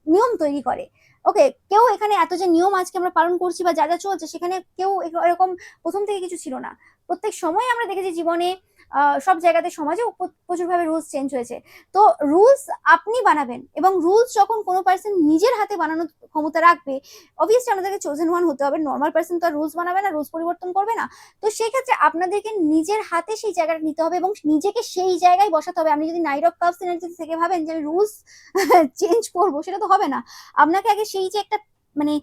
নিয়ম তৈরি করে। ওকে, কেউ এখানে এত যে নিয়ম আজকে আমরা পালন করছি বা যা যা চলছে, সেখানে কেউ এরকম প্রথম থেকে কিছু ছিল না। প্রত্যেক সময় আমরা দেখেছি জীবনে সব জায়গাতে, সমাজেও প্রচুরভাবে রুলস চেঞ্জ হয়েছে। তো রুলস আপনি বানাবেন, এবং রুলস যখন কোনো পার্সন নিজের হাতে বানানোর ক্ষমতা রাখবে, অবভিয়াসলি আপনাদেরকে চোজেন ওয়ান হতে হবে। নর্মাল পার্সন তো আর রুলস বানাবে না, রুলস পরিবর্তন করবে না। তো সেই ক্ষেত্রে আপনাদেরকে নিজের হাতে সেই জায়গাটা নিতে হবে এবং নিজেকে সেই জায়গায় বসাতে হবে। আপনি যদি নাইট অফ কাপস এনার্জি থেকে ভাবেন যে আমি রুলস চেঞ্জ করবো, সেটা তো হবে না। আপনাকে আগে সেই যে একটা মানে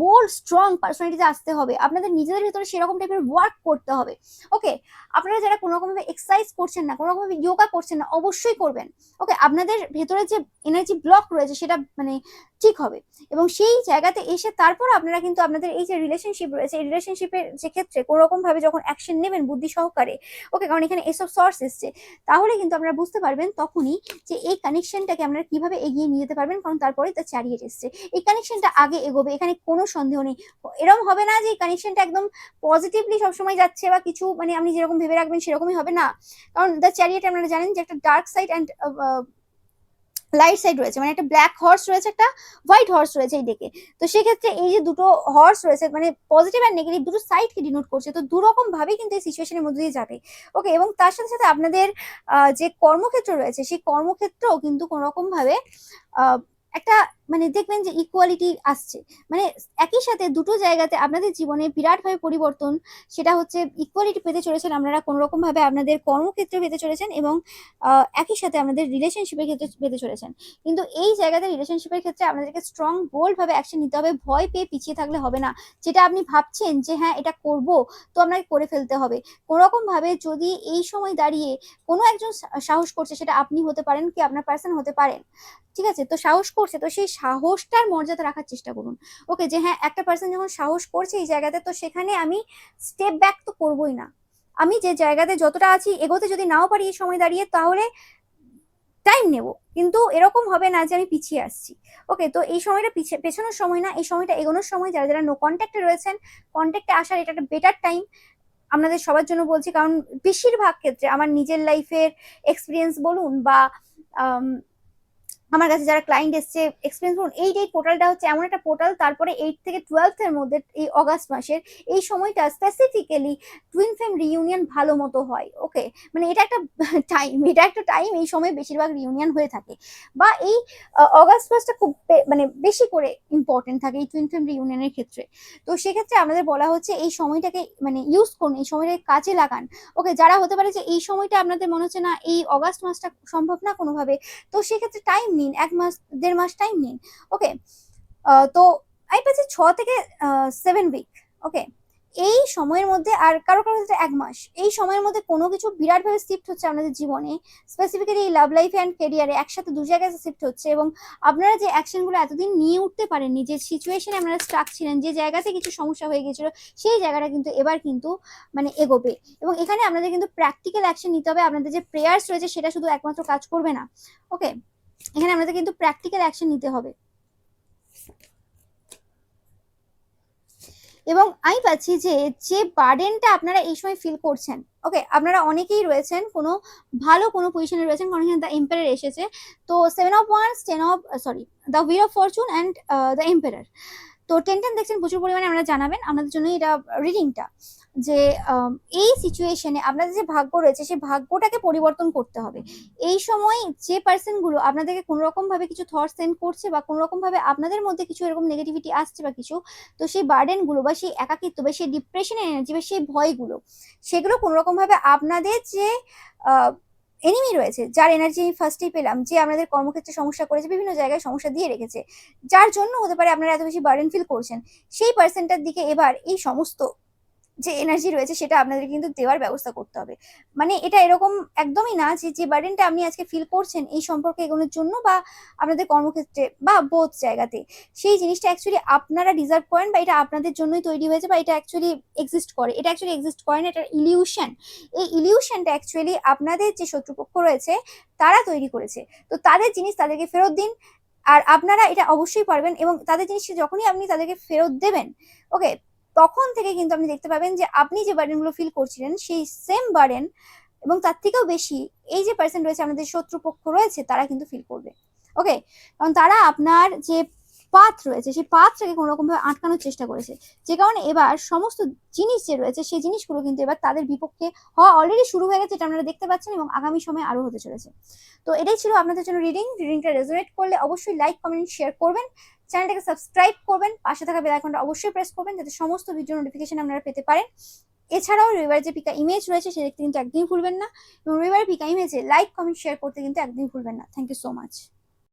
বোল্ড স্ট্রং পার্সোনালিটিতে আসতে হবে, আপনাদের নিজেদের ভিতরে সেরকম টাইপের ওয়ার্ক করতে হবে। ওকে, আপনারা যারা কোনো রকম ভাবে এক্সারসাইজ করছেন না, কোনো রকম ভাবে যোগা করছেন না, অবশ্যই করবেন। ওকে, আপনাদের ভেতরে যে এনার্জি ব্লক রয়েছে সেটা মানে ঠিক হবে, এবং সেই জায়গাতে এসে তারপর আপনারা কিন্তু আপনাদের এই যে রিলেশনশিপ রয়েছে, এই রিলেশনশিপের যে ক্ষেত্রে কোনো রকম ভাবে যখন অ্যাকশন নেবেন বুদ্ধি সহকারে, ওকে, কারণ এখানে এসব সোর্স এসছে, তাহলে কিন্তু আপনারা বুঝতে পারবেন তখনই যে এই কানেকশনটাকে আপনারা কিভাবে এগিয়ে নিয়ে যেতে পারবেন, কারণ তারপরে দ্য চ্যারিয়েট এসছে। এই কানেকশনটা আগে এগোবে, এখানে কোনো সন্দেহ নেই। এরকম হবে না যে এই কানেকশনটা একদম পজিটিভলি সবসময় যাচ্ছে বা কিছু, মানে আপনি যেরকম ভেবে রাখবেন সেরকমই হবে না, কারণ দ্য চ্যারিয়েট আপনারা জানেন যে একটা dark side and light side রয়েছে, মানে একটা ব্ল্যাক হর্স রয়েছে, একটা হোয়াইট হর্স রয়েছে এই ডেকে। তো সেক্ষেত্রে এই যে দুটো হর্স রয়েছে, মানে পজিটিভ অ্যান্ড নেগেটিভ দুটো সাইডকে ডিনোট করছে, তো দুরকম ভাবেই কিন্তু এই সিচুয়েশনের মধ্যে দিয়ে যাবে। ওকে, এবং তার সাথে সাথে আপনাদের যে কর্মক্ষেত্র রয়েছে সেই কর্মক্ষেত্রেও কিন্তু কোনো রকম ভাবে একটা মানে দেখবেন যে ইকুয়ালিটি আসছে, মানে একই সাথে দুটো জায়গাতে আপনাদের জীবনে বিরাটভাবে পরিবর্তন, সেটা হচ্ছে ইকুয়ালিটি পেতে চলেছেন আপনারা কোনো রকম ভাবে আপনাদের কর্মক্ষেত্রে পেতে চলেছেন, এবং একই সাথে আপনাদের রিলেশনশিপের ক্ষেত্রে পেতে চলেছেন। কিন্তু এই জায়গাতে রিলেশনশিপের ক্ষেত্রে আপনাদেরকে স্ট্রং বোল্ড ভাবে অ্যাকশন নিতে হবে, ভয় পেয়ে পিছিয়ে থাকলে হবে না। যেটা আপনি ভাবছেন যে হ্যাঁ এটা করব, তো আপনাকে করে ফেলতে হবে। কোনো রকম ভাবে যদি এই সময় দাঁড়িয়ে কোনো একজন সাহস করছে, সেটা আপনি হতে পারেন কি আপনার পার্সন হতে পারেন, ঠিক আছে? তো সাহস করছে, তো সেই সাহসটার মর্যাদা রাখার চেষ্টা করুন। ওকে, যে হ্যাঁ একটা পার্সন যখন সাহস করছে এই জায়গাতে, তো সেখানে আমি স্টেপ ব্যাক তো করবোই না। আমি যে জায়গাতে যতটা আছি এগোতে যদি নাও পারি এই সময় দাঁড়িয়ে, তাহলে টাইম নেব, কিন্তু এরকম হবে না যে আমি পিছিয়ে আসছি। ওকে, তো এই সময়টা পেছানোর সময় না, এই সময়টা এগোনোর সময়। যারা যারা নো কন্ট্যাক্টে রয়েছেন, কন্ট্যাক্টে আসার এটা একটা বেটার টাইম আপনাদের সবার জন্য বলছি, কারণ বেশিরভাগ ক্ষেত্রে আমার নিজের লাইফের এক্সপিরিয়েন্স বলুন বা আমার কাছে যারা ক্লায়েন্ট এসছে এক্সপিরিয়েন্স বলুন, এই পোর্টালটা হচ্ছে এমন একটা পোর্টাল, তারপরে 8 থেকে 12 এর মধ্যে এই অগাস্ট মাসের এই সময়টা স্পেসিফিক্যালি টুইন ফ্লেম রিইউনিয়ন ভালো মতো হয়। ওকে, মানে এটা একটা টাইম, এটা একটা টাইম, এই সময় বেশিরভাগ রিইউনিয়ন হয়ে থাকে, বা এই অগাস্ট মাসটা খুব মানে বেশি করে ইম্পর্টেন্ট থাকে এই টুইন ফ্লেম রিইউনিয়নের ক্ষেত্রে। তো সেক্ষেত্রে আমাদের বলা হচ্ছে এই সময়টাকে মানে ইউজ করুন, এই সময়টাকে কাজে লাগান। ওকে, যারা হতে পারে যে এই সময়টা আপনাদের মনে হচ্ছে না এই অগাস্ট মাসটা সম্ভব না কোনোভাবে, তো সেক্ষেত্রে টাইম নিন, 1 মাস 1.5 মাস টাইম নিন। ওকে, তো আমি পাচ্ছি 6 থেকে 7 উইক। ওকে, এই সময়ের মধ্যে, আর কারো কারো ক্ষেত্রে 1 মাস, এই সময়ের মধ্যে কোনো কিছু বিরাটভাবে শিফট হচ্ছে আপনাদের জীবনে, স্পেসিফিক্যালি এই লাভ লাইফ অ্যান্ড কেরিয়ারে একসাথে দু জায়গায় শিফট হচ্ছে, এবং আপনারা যে অ্যাকশনগুলো এতদিন নিয়ে উঠতে পারেননি, যে সিচুয়েশনে আপনারা স্টাক ছিলেন, যে জায়গাতে কিছু সমস্যা হয়ে গিয়েছিল, সেই জায়গাটা কিন্তু এবার কিন্তু মানে এগোবে। এবং এখানে আপনাদের কিন্তু প্র্যাকটিক্যাল অ্যাকশন নিতে হবে, আপনাদের যে প্রেয়ার্স রয়েছে সেটা শুধু একমাত্র কাজ করবে না। ওকে, এখানে আপনাদের কিন্তু প্র্যাকটিক্যাল অ্যাকশন নিতে হবে। এবং আমি পাচ্ছি যে যে বার্ডেনটা আপনারা এই সময় ফিল করছেন, ওকে, আপনারা অনেকেই রয়েছেন কোনো ভালো কোনো পজিশনে রয়েছেন, কারণ এখানে দ্য এম্পায়ার এসেছে। তো 7 of Wands, 10 of sorry, the wheel of Fortune and the empire. তো 10 দেখছেন প্রচুর পরিমাণে আপনারা জানাবেন আপনাদের জন্য এটা রিডিংটা, যে এই সিচুয়েশনে আপনাদের যে ভাগ্য রয়েছে সেই ভাগ্যটাকে পরিবর্তন করতে হবে। এই সময় যে পার্সনগুলো আপনাদেরকে কোনো রকম ভাবে কিছু থট সেন্ড করছে, বা কোনো রকম ভাবে আপনাদের মধ্যে কিছু এরকম নেগেটিভিটি আসছে বা কিছু, তো সেই বার্ডেনগুলো বা সেই একাকিত্ব বা সেই ডিপ্রেশনের এনার্জি বা সেই ভয়গুলো, সেগুলো কোনো রকম ভাবে আপনাদের যে এনিমি রয়েছে, যার এনার্জি আমি ফার্স্টেই পেলাম, যে আপনাদের কর্মক্ষেত্রে সমস্যা করেছে, বিভিন্ন জায়গায় সমস্যা দিয়ে রেখেছে, যার জন্য হতে পারে আপনারা এত বেশি বার্ডেন ফিল করছেন, সেই পার্সনটার দিকে এবার এই সমস্ত যে এনার্জি রয়েছে সেটা আপনাদের কিন্তু দেওয়ার ব্যবস্থা করতে হবে। মানে এটা এরকম একদমই না যে যে বার্ডেনটা আপনি আজকে ফিল করছেন এই সম্পর্কে এগোনোর জন্য, বা আপনাদের কর্মক্ষেত্রে বা বোথ জায়গাতে, সেই জিনিসটা অ্যাকচুয়ালি আপনারা ডিজার্ভ করেন, বা এটা আপনাদের জন্যই তৈরি হয়েছে, বা এটা অ্যাকচুয়ালি এক্সিস্ট করে। এটা অ্যাকচুয়ালি এক্সিস্ট করে না, এটা ইলিউশন। এই ইলিউশনটা অ্যাকচুয়ালি আপনাদের যে শত্রুপক্ষ রয়েছে তারা তৈরি করেছে। তো তাদের জিনিস তাদেরকে ফেরত দিন, আর আপনারা এটা অবশ্যই পারবেন। এবং তাদের জিনিস যখনই আপনি তাদেরকে ফেরত দেবেন, ওকে, তখন থেকে কিন্তু আপনি দেখতে পাবেন যে আপনি যে বার্ডেনগুলো ফিল করছিলেন সেই সেম বার্ডেন এবং তার থেকেও বেশি এই যে পার্সন রয়েছে, আমাদের শত্রুপক্ষ রয়েছে, তারা কিন্তু ফিল করবে। ওকে, কারণ তারা আপনার যে পাথ রয়েছে সেই পাথটাকে কোনো রকম ভাবে আটকানোর চেষ্টা করেছে, যে কারণে এবার সমস্ত জিনিস যে রয়েছে সেই জিনিসগুলো কিন্তু এবার তাদের বিপক্ষে হওয়া অলরেডি শুরু হয়ে গেছে, এটা আপনারা দেখতে পাচ্ছেন, এবং আগামী সময়ে আরো হতে চলেছে। তো এটাই ছিল আপনাদের জন্য রিডিংটা রেজোনেট করলে অবশ্যই লাইক কমেন্ট শেয়ার করবেন, চ্যানেলটাকে সাবস্ক্রাইব করবেন, পাশে থাকা বেল আইকনটা অবশ্যই প্রেস করবেন, যাতে সমস্ত ভিডিও নোটিফিকেশন আপনারা পেতে পারেন। এছাড়াও রবিবার যে পিকা ইমেজ রয়েছে সেটা দেখতে কিন্তু একদমই ভুলবেন না, এবং রবিবার পিকা ইমেজে লাইক কমেন্ট শেয়ার করতে কিন্তু একদমই ভুলবেন না। Thank you so much.